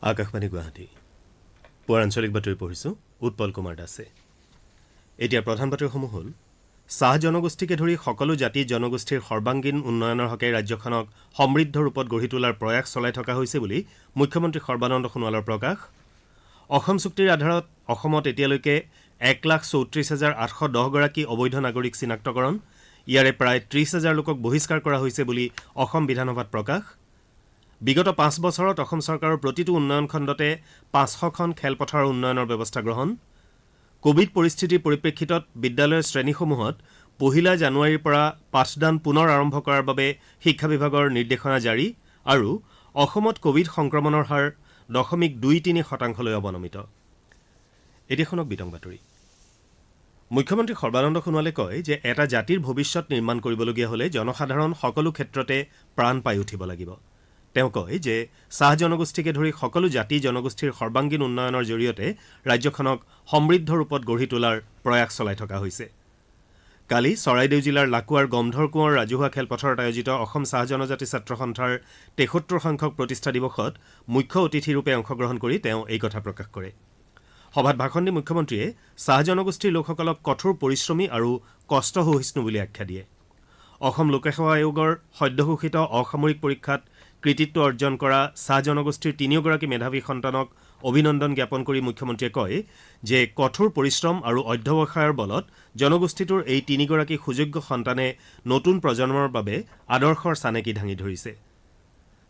আকাশবাণী গুৱাহাটী পুৱাৰ আঞ্চলিক বাতৰি পঢ়িছোঁ উৎপল কুমাৰ দাসে। এতিয়া প্ৰধান বাতৰিসমূহ হ'ল চাহ জনগোষ্ঠীকে ধৰি সকলো জাতি জনগোষ্ঠীৰ সৰ্বাংগীন উন্নয়নৰ হকে ৰাজ্যখনক সমৃদ্ধ ৰূপত গঢ়ি তোলাৰ প্ৰয়াস চলাই থকা হৈছে বুলি মুখ্যমন্ত্ৰী সৰ্বানন্দ সোণোৱালৰ প্ৰকাশ। অসম চুক্তিৰ আধাৰত অসমত এতিয়ালৈকে 1,34,810 গৰাকী অবৈধ নাগৰিক চিনাক্তকৰণ, ইয়াৰে প্ৰায় 30,000 লোকক বহিষ্কাৰ কৰা হৈছে বুলি অসম বিধানসভাত প্ৰকাশ। বিগত 5 বছৰত অসম চৰকাৰৰ প্ৰতিটো উন্নয়ন খণ্ডতে 500খন খেলপথাৰৰ উন্নয়নৰ ব্যৱস্থা গ্ৰহণ। কোভিড পৰিস্থিতিৰ পৰিপ্ৰেক্ষিতত বিদ্যালয়ৰ শ্ৰেণীসমূহত 1 জানুৱাৰীৰ পৰা পাঠদান পুনৰ আৰম্ভ কৰাৰ বাবে শিক্ষা বিভাগৰ নিৰ্দেশনা জাৰি আৰু অসমত কোভিড সংক্ৰমণৰ হাৰ 0.23% অৱনমিত। এতিয়া শুনক বিতং বাতৰি। মুখ্যমন্ত্ৰী সৰ্বানন্দ সোণোৱালে কয় যে এটা জাতিৰ ভৱিষ্যত নিৰ্মাণ কৰিবলগীয়া হ'লে জনসাধাৰণ সকলো ক্ষেত্ৰতে প্ৰাণ পাই উঠিব লাগিব। তেওঁ কয় যে চাহ জনগোষ্ঠীকে ধৰি সকলো জাতি জনগোষ্ঠীৰ সৰ্বাংগীন উন্নয়নৰ জৰিয়তে ৰাজ্যখনক সমৃদ্ধ ৰূপত গঢ়ি তোলাৰ প্ৰয়াস চলাই থকা হৈছে। কালি চৰাইদেউ জিলাৰ লাকুৱাৰ গমধৰ কোঁৱৰ ৰাজহুৱা খেলপথাৰত আয়োজিত অসম চাহ জনজাতি ছাত্ৰ সন্থাৰ 73 সংখ্যক প্ৰতিষ্ঠা দিৱসত মুখ্য অতিথিৰূপে অংশগ্ৰহণ কৰি তেওঁ এই কথা প্ৰকাশ কৰে। সভাত ভাষণ দি মুখ্যমন্ত্ৰীয়ে চাহ জনগোষ্ঠীৰ লোকসকলক কঠোৰ পৰিশ্ৰমী আৰু কষ্ট সহিষ্ণু বুলি আখ্যা দিয়ে। অসম লোকসেৱা আয়োগৰ সদ্যঘোষিত অসামৰিক পৰীক্ষাত কৃতিত্ব অৰ্জন কৰা চাহ জনগোষ্ঠীৰ 3গৰাকী মেধাৱী সন্তানক অভিনন্দন জ্ঞাপন কৰি মুখ্যমন্ত্ৰীয়ে কয় যে কঠোৰ পৰিশ্ৰম আৰু অধ্যৱসায়ৰ বলত জনগোষ্ঠীটোৰ এই 3গৰাকী সুযোগ্য সন্তানে নতুন প্ৰজন্মৰ বাবে আদৰ্শৰ চানেকি দাঙি ধৰিছে।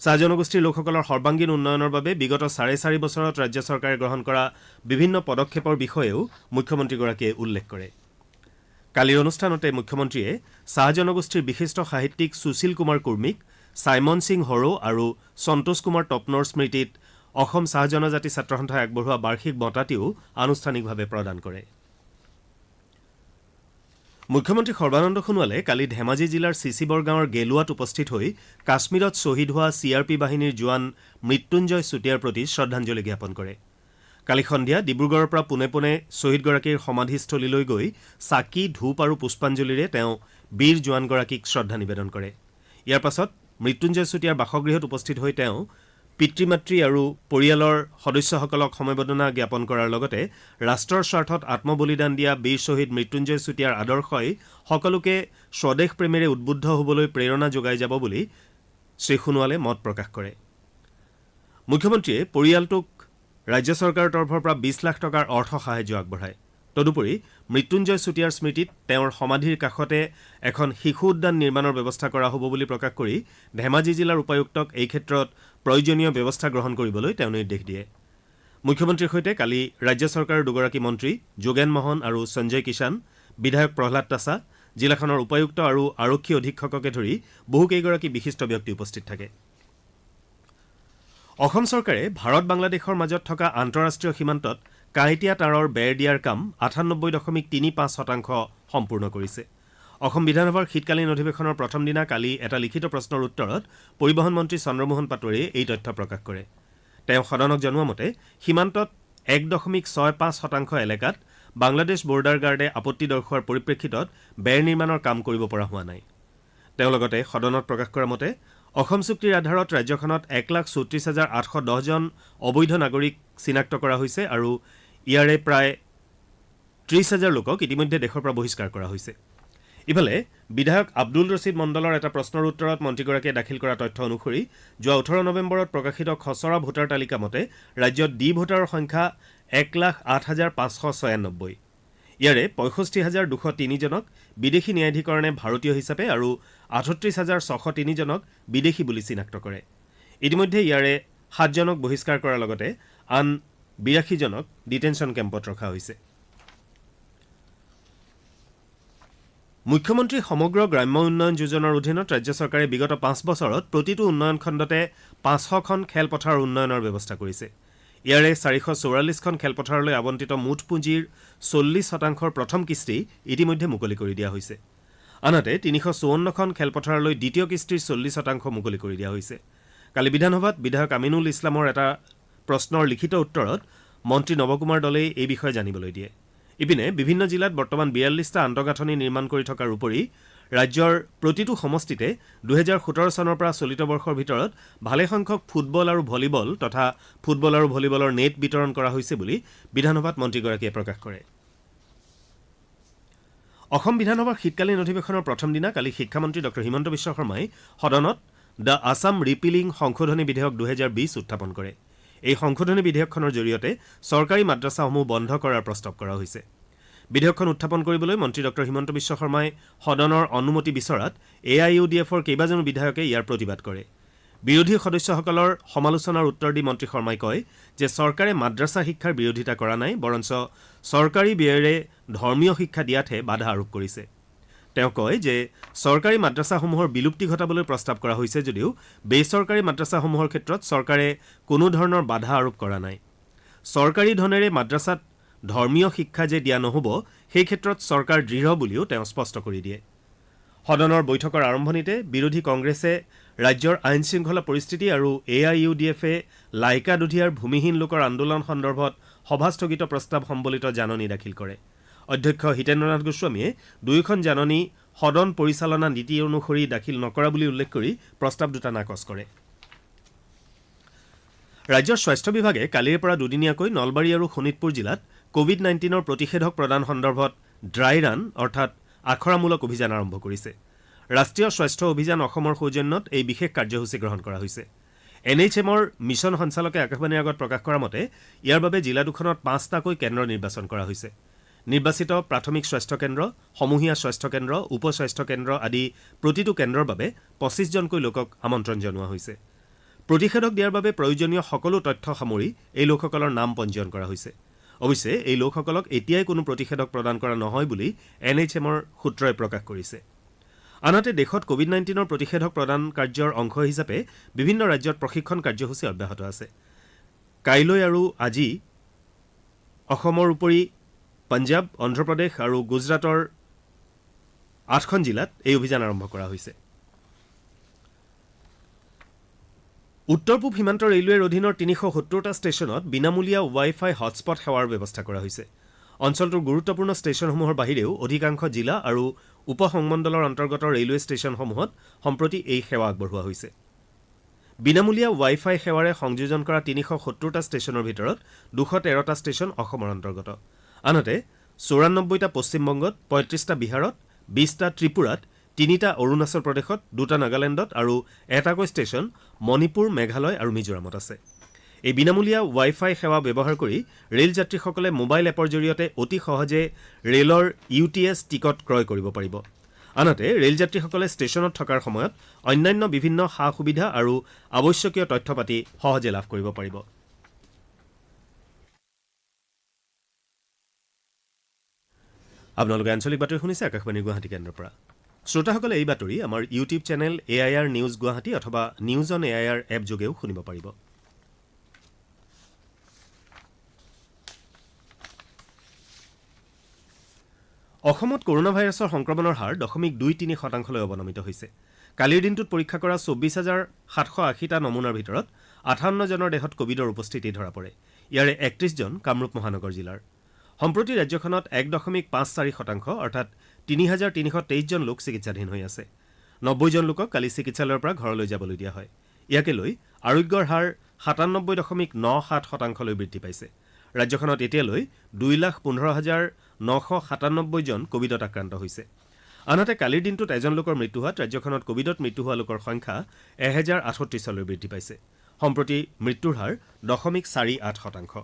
চাহ জনগোষ্ঠীৰ লোকসকলৰ সৰ্বাংগীন উন্নয়নৰ বাবে বিগত 4.5 বছৰত ৰাজ্য চৰকাৰে গ্ৰহণ কৰা বিভিন্ন পদক্ষেপৰ বিষয়েও মুখ্যমন্ত্ৰীগৰাকীয়ে উল্লেখ কৰে। কালিৰ অনুষ্ঠানতে মুখ্যমন্ত্ৰীয়ে চাহ জনগোষ্ঠীৰ বিশিষ্ট সাহিত্যিক সুশীল কুমাৰ কুৰ্মীক, চাইমন সিং হৰো আৰু সন্তোষ কুমাৰ টপনৰ স্মৃতিত অসম চাহ জনজাতি ছাত্ৰ সন্থাই আগবঢ়োৱা বাৰ্ষিক বঁটাটিও আনুষ্ঠানিকভাৱে প্ৰদান কৰে। মুখ্যমন্ত্ৰী সৰ্বানন্দ সোণোৱালে কালি ধেমাজি জিলাৰ চিচিবৰ গাঁৱৰ গেলুৱাত উপস্থিত হৈ কাশ্মীৰত শ্বহীদ হোৱা CRP বাহিনীৰ জোৱান মৃত্যুঞ্জয় চুতীয়াৰ প্ৰতি শ্ৰদ্ধাঞ্জলি জ্ঞাপন কৰে। কালি সন্ধিয়া ডিব্ৰুগড়ৰ পৰা পোনে পোনে শ্বহীদগৰাকীৰ সমাধিস্থলীলৈ গৈ চাকি, ধূপ আৰু পুষ্পাঞ্জলিৰে তেওঁ বীৰ জোৱানগৰাকীক শ্ৰদ্ধা নিবেদন কৰে। ইয়াৰ পাছত মৃত্যুঞ্জয় চুতীয়াৰ বাসগৃহত উপস্থিত হৈ তেওঁ পিতৃ মাতৃ আৰু পৰিয়ালৰ সদস্যসকলক সমবেদনা জ্ঞাপন কৰাৰ লগতে ৰাষ্ট্ৰৰ স্বাৰ্থত আত্মবলিদান দিয়া বীৰ শ্বহীদ মৃত্যুঞ্জয় চুতীয়াৰ আদৰ্শই সকলোকে স্বদেশ প্ৰেমেৰে উদ্বুদ্ধ হ'বলৈ প্ৰেৰণা যোগাই যাব বুলি শ্ৰীসোণোৱালে মত প্ৰকাশ কৰে। মুখ্যমন্ত্ৰীয়ে পৰিয়ালটোক ৰাজ্য চৰকাৰৰ তৰফৰ পৰা 20 লাখ টকাৰ অৰ্থ সাহায্য আগবঢ়ায়। তদুপৰি মৃত্যুঞ্জয় চুতীয়াৰ স্মৃতিত তেওঁৰ সমাধিৰ কাষতে এখন শিশু উদ্যান নিৰ্মাণৰ ব্যৱস্থা কৰা হ'ব বুলি প্ৰকাশ কৰি ধেমাজি জিলাৰ উপায়ুক্তক এই ক্ষেত্ৰত প্ৰয়োজনীয় ব্যৱস্থা গ্ৰহণ কৰিবলৈ তেওঁ নিৰ্দেশ দিয়ে। মুখ্যমন্ত্ৰীৰ সৈতে কালি ৰাজ্য চৰকাৰৰ 2গৰাকী মন্ত্ৰী যোগেন মোহন আৰু সঞ্জয় কিষাণ, বিধায়ক প্ৰহ্লাদ তাছা, জিলাখনৰ উপায়ুক্ত আৰু আৰক্ষী অধীক্ষককে ধৰি বহুকেইগৰাকী বিশিষ্ট ব্যক্তি উপস্থিত থাকে। অসম চৰকাৰে ভাৰত বাংলাদেশৰ মাজত থকা আন্তঃৰাষ্ট্ৰীয় সীমান্তত কাঁইটীয়া তাঁৰৰ বেৰ দিয়াৰ কাম 98.35% সম্পূৰ্ণ কৰিছে। অসম বিধানসভাৰ শীতকালীন অধিৱেশনৰ প্ৰথম দিনা কালি এটা লিখিত প্ৰশ্নৰ উত্তৰত পৰিবহণ মন্ত্ৰী চন্দ্ৰমোহন পাটোৱাৰীয়ে এই তথ্য প্ৰকাশ কৰে। তেওঁ সদনক জনোৱা মতে সীমান্তত 1.65% এলেকাত বাংলাদেশ বৰ্ডাৰ গাৰ্ডে আপত্তি দৰ্শোৱাৰ পৰিপ্ৰেক্ষিতত বেৰ নিৰ্মাণৰ কাম কৰিব পৰা হোৱা নাই। তেওঁ লগতে সদনত প্ৰকাশ কৰা মতে অসম চুক্তিৰ আধাৰত ৰাজ্যখনত 1,34,810 জন অবৈধ নাগৰিক চিনাক্ত কৰা হৈছে আৰু ইয়াৰে প্ৰায় 30,000 লোকক ইতিমধ্যে দেশৰ পৰা বহিষ্কাৰ কৰা হৈছে। ইফালে বিধায়ক আব্দুল ৰছিদ মণ্ডলৰ এটা প্ৰশ্নৰ উত্তৰত মন্ত্ৰীগৰাকীয়ে দাখিল কৰা তথ্য অনুসৰি যোৱা 18 নৱেম্বৰত প্ৰকাশিত খচৰা ভোটাৰ তালিকা মতে ৰাজ্যত ডি ভোটাৰৰ সংখ্যা 1,08,596। ইয়াৰে 65,203 জনক বিদেশী ন্যায়াধিকৰণে ভাৰতীয় হিচাপে আৰু 38,603 জনক বিদেশী বুলি চিনাক্ত কৰে। ইতিমধ্যে ইয়াৰে 7 জনক বহিষ্কাৰ কৰাৰ লগতে আন 82 জনক ডিটেনশ্যন কেম্পত ৰখা হৈছে। মুখ্যমন্ত্ৰী সমগ্ৰ গ্ৰাম্য উন্নয়ন যোজনাৰ অধীনত ৰাজ্য চৰকাৰে বিগত 5 বছৰত প্ৰতিটো উন্নয়ন খণ্ডতে 500খন খেলপথাৰৰ উন্নয়নৰ ব্যৱস্থা কৰিছে। ইয়াৰে 444খন খেলপথাৰলৈ আবণ্টিত মুঠ পুঁজিৰ 40%ৰ প্ৰথম কিস্তি ইতিমধ্যে মুকলি কৰি দিয়া হৈছে। আনহাতে 354খন খেলপথাৰলৈ দ্বিতীয় কিস্তিৰ 40% মুকলি কৰি দিয়া হৈছে। কালি বিধানসভাত বিধায়ক আমিনুল ইছলামৰ এটা প্ৰশ্নৰ লিখিত উত্তৰত মন্ত্ৰী নৱকুমাৰ দলে এই বিষয়ে জানিবলৈ দিয়ে। ইপিনে বিভিন্ন জিলাত বৰ্তমান 42টা আন্তঃগাঁথনি নিৰ্মাণ কৰি থকাৰ উপৰি ৰাজ্যৰ প্ৰতিটো সমষ্টিতে 2017 চনৰ পৰা চলিত বৰ্ষৰ ভিতৰত ভালেসংখ্যক ফুটবল আৰু ভলীবল তথা ফুটবল আৰু ভলীবলৰ নেট বিতৰণ কৰা হৈছে বুলি বিধানসভাত মন্ত্ৰীগৰাকীয়ে প্ৰকাশ কৰে। অসম বিধানসভাৰ শীতকালীন অধিৱেশনৰ প্ৰথম দিনা কালি শিক্ষামন্ত্ৰী ড হিমন্ত বিশ্ব শৰ্মাই সদনত দ্য আছাম ৰিপিলিং সংশোধনী বিধেয়ক 2020 উত্থাপন কৰে। এই সংশোধনী বিধেয়কখনৰ জৰিয়তে চৰকাৰী মাদ্ৰাছাসমূহ বন্ধ কৰাৰ প্ৰস্তাৱ কৰা হৈছে। বিধেয়কখন উত্থাপন কৰিবলৈ মন্ত্ৰী ড হিমন্ত বিশ্ব শৰ্মাই সদনৰ অনুমতি বিচৰাত AIUDFৰ কেইবাজনো বিধায়কে ইয়াৰ প্ৰতিবাদ কৰে। বিৰোধী সদস্যসকলৰ সমালোচনাৰ উত্তৰ দি মন্ত্ৰী শৰ্মাই কয় যে চৰকাৰে মাদ্ৰাছা শিক্ষাৰ বিৰোধিতা কৰা নাই, বৰঞ্চ চৰকাৰী ব্যয়েৰে ধৰ্মীয় শিক্ষা দিয়াতহে বাধা আৰোপ কৰিছে। তেওঁ কয় যে চৰকাৰী মাদ্ৰাছাসমূহৰ বিলুপ্তি ঘটাবলৈ প্ৰস্তাৱ কৰা হৈছে যদিও বেচৰকাৰী মাদ্ৰাছাসমূহৰ ক্ষেত্ৰত চৰকাৰে কোনো ধৰণৰ বাধা আৰোপ কৰা নাই। চৰকাৰী ধনেৰে মাদ্ৰাছাত ধৰ্মীয় শিক্ষা যে দিয়া নহ'ব সেই ক্ষেত্ৰত চৰকাৰ দৃঢ় বুলিও তেওঁ স্পষ্ট কৰি দিয়ে। সদনৰ বৈঠকৰ আৰম্ভণিতে বিৰোধী কংগ্ৰেছে ৰাজ্যৰ আইন শৃংখলা পৰিস্থিতি আৰু AIUDFে লাইকা দুধিয়াৰ ভূমিহীন লোকৰ আন্দোলন সন্দৰ্ভত সভা স্থগিত প্ৰস্তাৱ সম্বলিত জাননী দাখিল কৰে। অধ্যক্ষ হিতেন্দ্ৰনাথ গোস্বামীয়ে দুয়োখন জাননী সদন পৰিচালনা নীতি অনুসৰি দাখিল নকৰা বুলি উল্লেখ কৰি প্ৰস্তাৱ দুটা নাকচ কৰে। ৰাজ্যৰ স্বাস্থ্য বিভাগে কালিৰ পৰা দুদিনীয়াকৈ নলবাৰী আৰু শোণিতপুৰ জিলাত কোভিড-19ৰ প্ৰতিষেধক প্ৰদান সন্দৰ্ভত ড্ৰাই ৰান অৰ্থাৎ আখৰামূলক অভিযান আৰম্ভ কৰিছে। ৰাষ্ট্ৰীয় স্বাস্থ্য অভিযান অসমৰ সৌজন্যত এই বিশেষ কাৰ্যসূচী গ্ৰহণ কৰা হৈছে। NHMৰ মিছন সঞ্চালকে আকাশবাণীৰ আগত প্ৰকাশ কৰা মতে ইয়াৰ বাবে জিলা দুখনত 5টাকৈ কেন্দ্ৰ নিৰ্বাচন কৰা হৈছে। নিৰ্বাচিত প্ৰাথমিক স্বাস্থ্য কেন্দ্ৰ, সমূহীয়া স্বাস্থ্য কেন্দ্ৰ, উপ স্বাস্থ্য কেন্দ্ৰ আদি প্ৰতিটো কেন্দ্ৰৰ বাবে 25জনকৈ লোকক আমন্ত্ৰণ জনোৱা হৈছে। প্ৰতিষেধক দিয়াৰ বাবে প্ৰয়োজনীয় সকলো তথ্য সামৰি এই লোকসকলৰ নাম পঞ্জীয়ন কৰা হৈছে। অৱশ্যে এই লোকসকলক এতিয়াই কোনো প্ৰতিষেধক প্ৰদান কৰা নহয় বুলি NHMৰ সূত্ৰই প্ৰকাশ কৰিছে। আনহাতে দেশত কোভিড-19ৰ প্ৰতিষেধক প্ৰদান কাৰ্যৰ অংশ হিচাপে বিভিন্ন ৰাজ্যত প্ৰশিক্ষণ কাৰ্যসূচী অব্যাহত আছে। কাইলৈ আৰু আজি অসমৰ উপৰি পঞ্জাৱ, অন্ধ্ৰপ্ৰদেশ আৰু গুজৰাটৰ 8খন জিলাত এই অভিযান আৰম্ভ কৰা হৈছে। উত্তৰ পূব সীমান্ত ৰেলৱেৰ অধীনৰ 370টা ষ্টেচনত বিনামূলীয়া ৱাই-ফাই হটস্পট সেৱাৰ ব্যৱস্থা কৰা হৈছে। অঞ্চলটোৰ গুৰুত্বপূৰ্ণ ষ্টেচনসমূহৰ বাহিৰেও অধিকাংশ জিলা আৰু উপসংমণ্ডলৰ অন্তৰ্গত ৰেলৱে ষ্টেচনসমূহত সম্প্ৰতি এই সেৱা আগবঢ়োৱা হৈছে। বিনামূলীয়া ৱাই-ফাই সেৱাৰে সংযোজন কৰা 370টা ষ্টেচনৰ ভিতৰত 213টা ষ্টেচন অসমৰ অন্তৰ্গত। আনহাতে 94টা পশ্চিমবংগত, 35টা বিহাৰত, 20টা ত্ৰিপুৰাত, 3টা অৰুণাচল প্ৰদেশত, 2টা নাগালেণ্ডত আৰু এটাকৈ ষ্টেচন মণিপুৰ, মেঘালয় আৰু মিজোৰামত আছে। এই বিনামূলীয়া ৱাই-ফাই সেৱা ব্যৱহাৰ কৰি ৰেল যাত্ৰীসকলে মোবাইল এপৰ জৰিয়তে অতি সহজে ৰেলৰ UTS টিকট ক্ৰয় কৰিব পাৰিব। আনহাতে ৰেল যাত্ৰীসকলে ষ্টেচনত থকাৰ সময়ত অন্যান্য বিভিন্ন সা-সুবিধা আৰু আৱশ্যকীয় তথ্য পাতি সহজে লাভ কৰিব পাৰিব। আপোনালোকে আঞ্চলিক বাতৰি শুনিছে আকাশবাণীৰ গুৱাহাটী কেন্দ্ৰৰ পৰা। শ্ৰোতাসকলে এই বাতৰি আমাৰ YouTube channel AIR news Guwahati অথবা নিউজ অন AIR এপ যোগেও শুনিব পাৰিব। অসমত কৰোনা ভাইৰাছৰ সংক্ৰমণৰ হাৰ 0.23% অৱনমিত হৈছে। কালিৰ দিনটোত পৰীক্ষা কৰা 24,780টা নমুনাৰ ভিতৰত 58 জনৰ দেহত কোভিডৰ উপস্থিতি ধৰা পৰে। ইয়াৰে 31 জন কামৰূপ মহানগৰ জিলাৰ। সম্প্ৰতি ৰাজ্যখনত 1.54% অৰ্থাৎ 3,323 জন লোক চিকিৎসাধীন হৈ আছে। 90 জন লোকক কালি চিকিৎসালয়ৰ পৰা ঘৰলৈ যাবলৈ দিয়া হয়। ইয়াকে লৈ আৰোগ্যৰ হাৰ 97.97% বৃদ্ধি পাইছে। ৰাজ্যখনত এতিয়ালৈ 2,15,997 জন কোভিডত আক্ৰান্ত হৈছে। আনহাতে কালিৰ দিনটোত এজন লোকৰ মৃত্যু হোৱাত ৰাজ্যখনত কোভিডত মৃত্যু হোৱা লোকৰ সংখ্যা 1038লৈ বৃদ্ধি পাইছে। সম্প্ৰতি মৃত্যুৰ হাৰ 0.48%।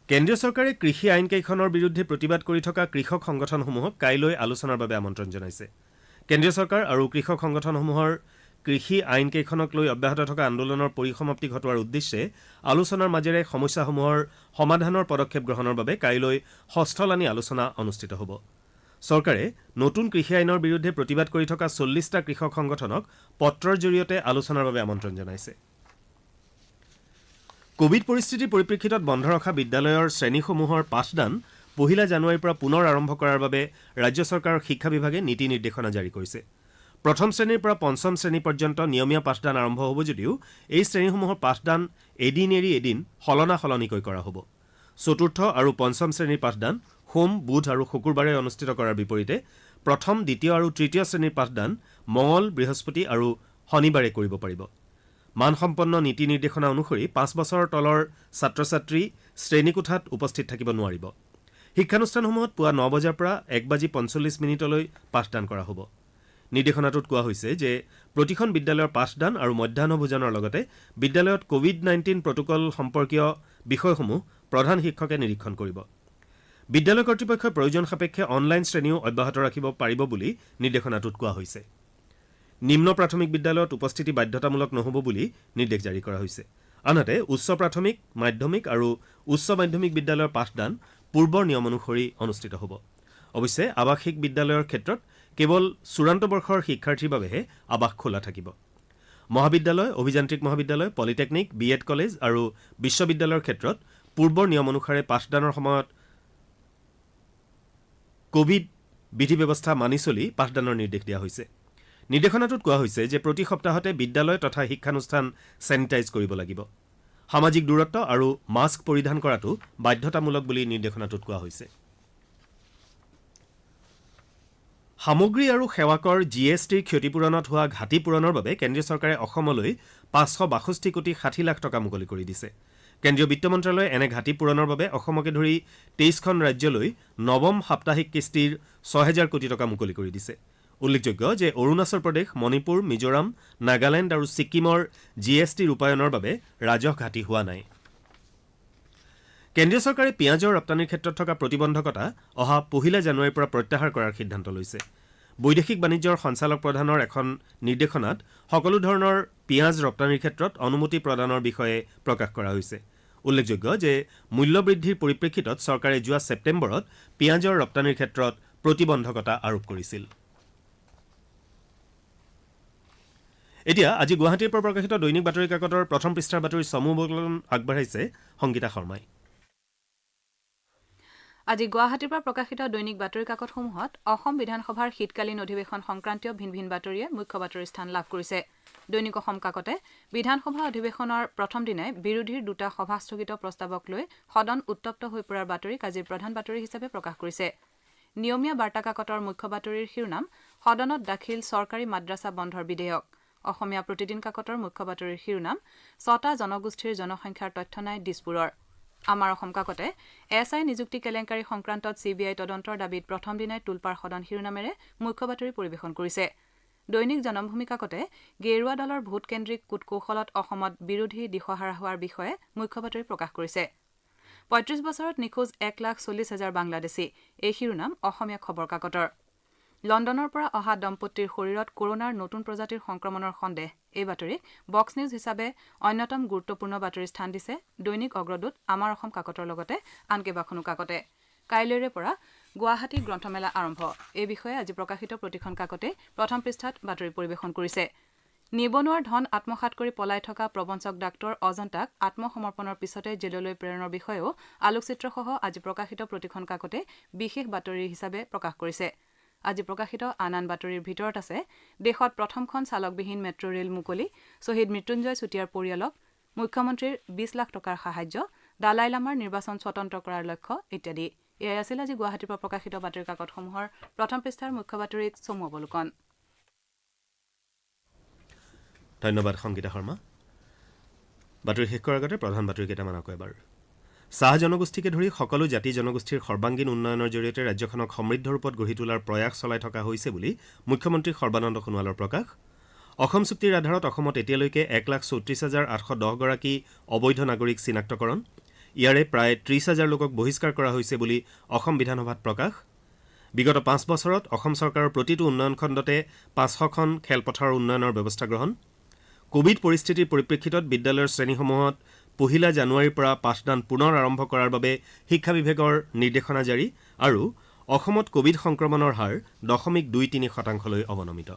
কেন্দ্ৰীয় চৰকাৰে কৃষি আইনকেইখনৰ বিৰুদ্ধে প্ৰতিবাদ কৰি থকা কৃষক সংগঠনসমূহক কাইলৈ আলোচনাৰ বাবে আমন্ত্ৰণ জনাইছে। কেন্দ্ৰীয় চৰকাৰ আৰু কৃষক সংগঠনসমূহৰ কৃষি আইনকেইখনক লৈ অব্যাহত থকা আন্দোলনৰ পৰিসমাপ্তি ঘটোৱাৰ উদ্দেশ্যে আলোচনাৰ মাজেৰে সমস্যাসমূহৰ সমাধানৰ পদক্ষেপ গ্ৰহণৰ বাবে কাইলৈ ষষ্ঠলানি আলোচনা অনুষ্ঠিত হ'ব। চৰকাৰে নতুন কৃষি আইনৰ বিৰুদ্ধে প্ৰতিবাদ কৰি থকা 40টা কৃষক সংগঠনক পত্ৰৰ জৰিয়তে আলোচনাৰ বাবে আমন্ত্ৰণ জনাইছে। কোভিড পৰিস্থিতিৰ পৰিপ্ৰেক্ষিতত বন্ধ ৰখা বিদ্যালয়ৰ শ্ৰেণীসমূহৰ পাঠদান 1 জানুৱাৰীৰ পৰা পুনৰ আৰম্ভ কৰাৰ বাবে ৰাজ্য চৰকাৰৰ শিক্ষা বিভাগে নীতি নিৰ্দেশনা জাৰি কৰিছে। প্ৰথম শ্ৰেণীৰ পৰা পঞ্চম শ্ৰেণী পৰ্যন্ত নিয়মীয়া পাঠদান আৰম্ভ হ'ব যদিও এই শ্ৰেণীসমূহৰ পাঠদান এদিন এৰি এদিন সলনাসলনিকৈ কৰা হ'ব। চতুৰ্থ আৰু পঞ্চম শ্ৰেণীৰ পাঠদান সোম, বুধ আৰু শুকুৰবাৰে অনুষ্ঠিত কৰাৰ বিপৰীতে প্ৰথম, দ্বিতীয় আৰু তৃতীয় শ্ৰেণীৰ পাঠদান মঙল, বৃহস্পতি আৰু শনিবাৰে কৰিব পাৰিব। মানসম্পন্ন নীতি নিৰ্দেশনা অনুসৰি 5 বছৰৰ তলৰ ছাত্ৰ ছাত্ৰী শ্ৰেণীকোঠাত উপস্থিত থাকিব নোৱাৰিব। শিক্ষানুষ্ঠানসমূহত পুৱা 9 বজাৰ পৰা 1:45 পাঠদান কৰা হ'ব। নিৰ্দেশনাটোত কোৱা হৈছে যে প্ৰতিখন বিদ্যালয়ৰ পাঠদান আৰু মধ্যাহ্ন ভোজনৰ লগতে বিদ্যালয়ত COVID-19 প্ৰট'কল সম্পৰ্কীয় বিষয়সমূহ প্ৰধান শিক্ষকে নিৰীক্ষণ কৰিব। বিদ্যালয় কৰ্তৃপক্ষই প্ৰয়োজন সাপেক্ষে অনলাইন শ্ৰেণীও অব্যাহত ৰাখিব পাৰিব বুলি নিৰ্দেশনাটোত কোৱা হৈছে। নিম্ন প্ৰাথমিক বিদ্যালয়ত উপস্থিতি বাধ্যতামূলক নহ'ব বুলি নিৰ্দেশ জাৰি কৰা হৈছে। আনহাতে উচ্চ প্ৰাথমিক, মাধ্যমিক আৰু উচ্চ মাধ্যমিক বিদ্যালয়ৰ পাঠদান পূৰ্বৰ নিয়ম অনুসৰি অনুষ্ঠিত হ'ব। অৱশ্যে আৱাসিক বিদ্যালয়ৰ ক্ষেত্ৰত কেৱল চূড়ান্ত বৰ্ষৰ শিক্ষাৰ্থীৰ বাবেহে আৱাস খোলা থাকিব। মহাবিদ্যালয়, অভিযান্ত্ৰিক মহাবিদ্যালয়, পলিটেকনিক, BEd কলেজ আৰু বিশ্ববিদ্যালয়ৰ ক্ষেত্ৰত পূৰ্বৰ নিয়ম অনুসাৰে পাঠদানৰ সময়ত কোভিড বিধি ব্যৱস্থা মানি চলি পাঠদানৰ নিৰ্দেশ দিয়া হৈছে। নিৰ্দেশনাটোত কোৱা হৈছে যে প্ৰতি সপ্তাহতে বিদ্যালয় তথা শিক্ষানুষ্ঠান ছেনিটাইজ কৰিব লাগিব। সামাজিক দূৰত্ব আৰু মাস্ক পৰিধান কৰাটো বাধ্যতামূলক বুলি নিৰ্দেশনাটোত কোৱা হৈছে। সামগ্ৰী আৰু সেৱাকৰ GSTৰ ক্ষতিপূৰণত হোৱা ঘাটি পূৰণৰ বাবে কেন্দ্ৰীয় চৰকাৰে অসমলৈ 562 কোটি 60 লাখ টকা মুকলি কৰি দিছে। কেন্দ্ৰীয় বিত্ত মন্ত্ৰালয়ে এনে ঘাটি পূৰণৰ বাবে অসমকে ধৰি 23খন ৰাজ্যলৈ নৱম সাপ্তাহিক কিস্তিৰ 6,000 কোটি টকা মুকলি কৰি দিছে। উল্লেখযোগ্য যে অৰুণাচল প্ৰদেশ, মণিপুৰ, মিজোৰাম, নাগালেণ্ড আৰু ছিক্কিমৰ GST ৰূপায়ণৰ বাবে ৰাজহ ঘাটি হোৱা নাই। কেন্দ্ৰীয় চৰকাৰে পিঁয়াজৰ ৰপ্তানিৰ ক্ষেত্ৰত থকা প্ৰতিবন্ধকতা অহা 1 জানুৱাৰীৰ পৰা প্ৰত্যাহাৰ কৰাৰ সিদ্ধান্ত লৈছে। বৈদেশিক বাণিজ্যৰ সঞ্চালক প্ৰধানৰ এখন নিৰ্দেশনাত সকলো ধৰণৰ পিঁয়াজ ৰপ্তানিৰ ক্ষেত্ৰত অনুমতি প্ৰদানৰ বিষয়ে প্ৰকাশ কৰা হৈছে। উল্লেখযোগ্য যে মূল্য বৃদ্ধিৰ পৰিপ্ৰেক্ষিতত চৰকাৰে যোৱা ছেপ্টেম্বৰত পিঁয়াজৰ ৰপ্তানিৰ ক্ষেত্ৰত প্ৰতিবন্ধকতা আৰোপ কৰিছিল। এতিয়া আজি গুৱাহাটীৰ পৰা প্ৰকাশিত দৈনিক বাতৰি কাকতৰ প্ৰথম পৃষ্ঠাৰ বাতৰি চমু অৱলম্বন আগবঢ়াইছে সংগীতা শৰ্মাই। আজি গুৱাহাটীৰ পৰা প্ৰকাশিত দৈনিক বাতৰি কাকতসমূহত অসম বিধানসভাৰ শীতকালীন অধিৱেশন সংক্ৰান্তীয় ভিন ভিন বাতৰিয়ে মুখ্য বাতৰিৰ স্থান লাভ কৰিছে। দৈনিক অসম কাকতে বিধানসভা অধিৱেশনৰ প্ৰথম দিনাই বিৰোধীৰ দুটা সভা স্থগিত প্ৰস্তাৱক লৈ সদন উত্তপ্ত হৈ পৰাৰ বাতৰিক আজিৰ প্ৰধান বাতৰি হিচাপে প্ৰকাশ কৰিছে। নিয়মীয়া বাৰ্তা কাকতৰ মুখ্য বাতৰিৰ শিৰোনাম সদনত দাখিল চৰকাৰী মাদ্ৰাছা বন্ধৰ বিধেয়ক। অসমীয়া প্ৰতিদিন কাকতৰ মুখ্য বাতৰিৰ শিৰোনাম 6টা জনগোষ্ঠীৰ জনসংখ্যাৰ তথ্য নাই দিছপুৰৰ। আমাৰ অসম কাকতে SI নিযুক্তি কেলেংকাৰী সংক্ৰান্তত CBI তদন্তৰ দাবীত প্ৰথম দিনাই তোলপাৰ সদন শিৰোনামেৰে মুখ্য বাতৰি পৰিৱেশন কৰিছে। দৈনিক জনমভূমি কাকতে গেৰুৱা দলৰ ভোটকেন্দ্ৰিক কূটকৌশলত অসমত বিৰোধী দিশহাৰা হোৱাৰ বিষয়ে মুখ্য বাতৰি প্ৰকাশ কৰিছে। 35 বছৰত নিখোজ 1,40,000 বাংলাদেশী, এই শিৰোনাম অসমীয়া খবৰ কাকতৰ। লণ্ডনৰ পৰা অহা দম্পতীৰ শৰীৰত কৰোনাৰ নতুন প্ৰজাতিৰ সংক্ৰমণৰ সন্দেহ, এই বাতৰিক বক্স নিউজ হিচাপে অন্যতম গুৰুত্বপূৰ্ণ বাতৰিৰ স্থান দিছে দৈনিক অগ্ৰদূত, আমাৰ অসম কাকতৰ লগতে আন কেইবাখনো কাকতে। কাইলৈৰে পৰা গুৱাহাটী গ্ৰন্থমেলা আৰম্ভ, এই বিষয়ে আজি প্ৰকাশিত প্ৰতিখন কাকতে প্ৰথম পৃষ্ঠাত বাতৰি পৰিৱেশন কৰিছে। নিবনুৱাৰ ধন আত্মসাৎ কৰি পলাই থকা প্ৰবঞ্চক ডাক্তৰ অজন্তাক আত্মসমৰ্পণৰ পিছতে জেললৈ প্ৰেৰণৰ বিষয়েও আলোকচিত্ৰসহ আজি প্ৰকাশিত প্ৰতিখন কাকতে বিশেষ বাতৰি হিচাপে প্ৰকাশ কৰিছে। আজি প্ৰকাশিত আন আন বাতৰিৰ ভিতৰত আছে দেশত প্ৰথমখন চালকবিহীন মেট্ৰ' ৰেল মুকলি, শ্বহীদ মৃত্যুঞ্জয় চুতীয়াৰ পৰিয়ালক মুখ্যমন্ত্ৰীৰ 20 লাখ টকাৰ সাহায্য, দালাই লামাৰ নিৰ্বাচন স্বতন্ত্ৰ কৰাৰ লক্ষ্য ইত্যাদি। এয়াই আছিল আজি গুৱাহাটীৰ পৰা প্ৰকাশিত বাতৰি কাকতসমূহৰ প্ৰথম পৃষ্ঠাৰ মুখ্য বাতৰিত চমু অৱলোকন। ধন্যবাদ সংগীতা শৰ্মা। বাতৰি শেষ কৰাৰ আগতে প্ৰধান বাতৰি কেইটামান আকৌ এবাৰ। চাহ জনগোষ্ঠীকে ধৰি সকলো জাতি জনগোষ্ঠীৰ সৰ্বাংগীন উন্নয়নৰ জৰিয়তে ৰাজ্যখনক সমৃদ্ধ ৰূপত গঢ়ি তোলাৰ প্ৰয়াস চলাই থকা হৈছে বুলি মুখ্যমন্ত্ৰী সৰ্বানন্দ সোণোৱালৰ প্ৰকাশ। অসম চুক্তিৰ আধাৰত অসমত এতিয়ালৈকে 1,34,810 গৰাকী অবৈধ নাগৰিক চিনাক্তকৰণ, ইয়াৰে প্ৰায় 30,000 লোকক বহিষ্কাৰ কৰা হৈছে বুলি অসম বিধানসভাত প্ৰকাশ। বিগত 5 বছৰত অসম চৰকাৰৰ প্ৰতিটো উন্নয়ন খণ্ডতে 500খন খেলপথাৰৰ উন্নয়নৰ ব্যৱস্থা গ্ৰহণ। কোভিড পৰিস্থিতিৰ পৰিপ্ৰেক্ষিতত বিদ্যালয়ৰ শ্ৰেণীসমূহত 1 জানুৱাৰীৰ পৰা পাঠদান পুনৰ আৰম্ভ কৰাৰ বাবে শিক্ষা বিভাগৰ নিৰ্দেশনা জাৰি আৰু অসমত কোভিড সংক্ৰমণৰ হাৰ 0.23% অৱনমিত।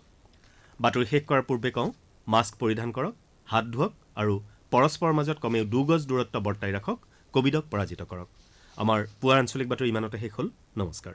বাতৰি শেষ কৰাৰ পূৰ্বে কওঁ, মাস্ক পৰিধান কৰক, হাত ধুৱক আৰু পৰস্পৰৰ মাজত কমেও 2 গজ দূৰত্ব বৰ্তাই ৰাখক, কোভিডক পৰাজিত কৰক। আমাৰ পুৱাৰ আঞ্চলিক বাতৰি ইমানতে শেষ হ'ল। নমস্কাৰ।